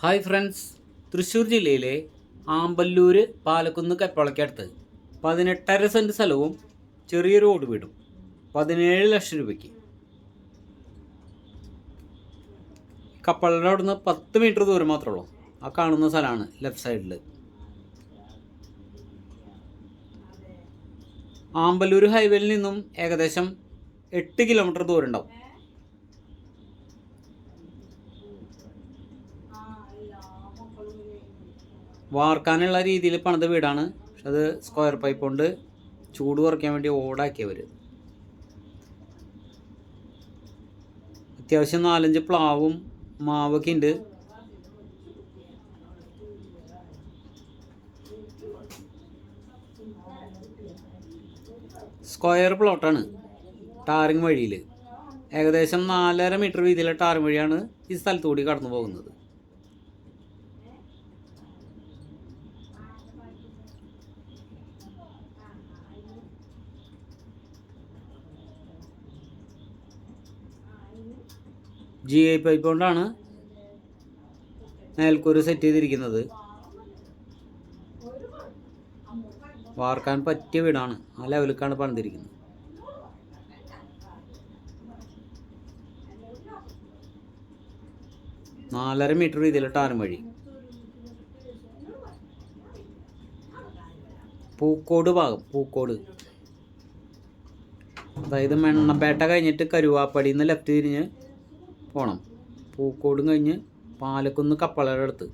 Hi friends, Thrissur ജില്ലയിലെ Amballur Palakkunnu കപ്പളക്കടുത്ത് 18.5 cent സ്ഥലവും ചെറിയൊരു ഓട് വീടും 17 ലക്ഷം രൂപയ്ക്ക്. കപ്പളുടെ അവിടുന്ന് 10 മീറ്റർ ദൂരം മാത്രമേ ഉള്ളൂ. ആ കാണുന്ന സ്ഥലമാണ് ലെഫ്റ്റ് സൈഡിൽ. ആമ്പല്ലൂർ ഹൈവേയിൽ നിന്നും ഏകദേശം 8 കിലോമീറ്റർ ദൂരം ഉണ്ടാവും. വാർക്കാനുള്ള രീതിയിൽ പണിത വീടാണ്. പക്ഷെ അത് സ്ക്വയർ പൈപ്പ് കൊണ്ട് ചൂട് കുറയ്ക്കാൻ വേണ്ടി ഓടാക്കിയവർ. അത്യാവശ്യം 4-5 പ്ലാവും മാവൊക്കെ ഉണ്ട്. സ്ക്വയർ പ്ലോട്ടാണ്. ടാറിങ് വഴിയിൽ ഏകദേശം 4.5 മീറ്റർ വീതിയിലെ ടാറിങ് വഴിയാണ് ഈ സ്ഥലത്തുകൂടി കടന്നു പോകുന്നത്. GI പൈപ്പ് കൊണ്ടാണ് മേൽക്കൂര സെറ്റ് ചെയ്തിരിക്കുന്നത്. വാർക്കാൻ പറ്റിയ വീടാണ്. ആ ലെവലിലേക്കാണ് പണിതിരിക്കുന്നത്. നാലര മീറ്റർ വീതിയിലെ ടാറും വഴി. പൂക്കോട് ഭാഗം, പൂക്കോട്, അതായത് മെണ്ണപ്പേട്ട കഴിഞ്ഞിട്ട് കരുവാപ്പടിയിൽ നിന്ന് ലെഫ്റ്റ് തിരിഞ്ഞ് പോകണം. പൂക്കോടും കഴിഞ്ഞ് പാലക്കുന്ന് കപ്പളയുടെ അടുത്ത്.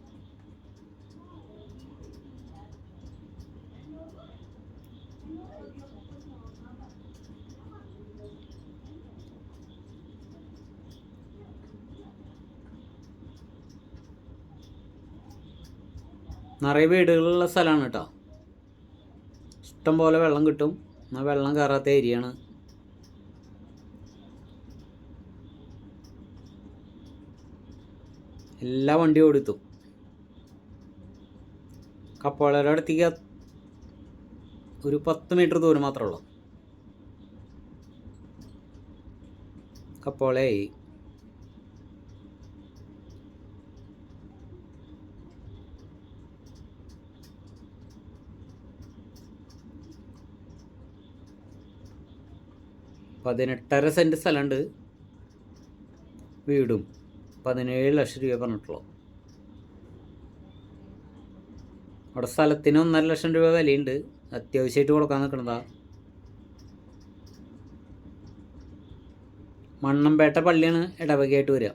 നിറയെ വീടുകളുള്ള സ്ഥലമാണ് കേട്ടോ. ഇഷ്ടം പോലെ വെള്ളം കിട്ടും. എന്നാൽ വെള്ളം കയറാത്ത ഏരിയയാണ്. എല്ലാ വണ്ടിയും ഓടിത്തും. കപ്പോളയുടെ അടുത്തേക്ക് ഒരു 10 മീറ്റർ ദൂരം മാത്രമേ ഉള്ളൂ. കപ്പോളയായി. പതിനെട്ടര സെൻറ്റ് സ്ഥലമുണ്ട്. വീടും 17 ലക്ഷം രൂപ പറഞ്ഞിട്ടുള്ളൂ. അവിടെ സ്ഥലത്തിന് 1.5 ലക്ഷം രൂപ വിലയുണ്ട്. അത്യാവശ്യമായിട്ട് കൊടുക്കാൻ നിൽക്കണതാ. മണ്ണമ്പേട്ട പള്ളിയാണ് ഇടവകയായിട്ട് വരിക.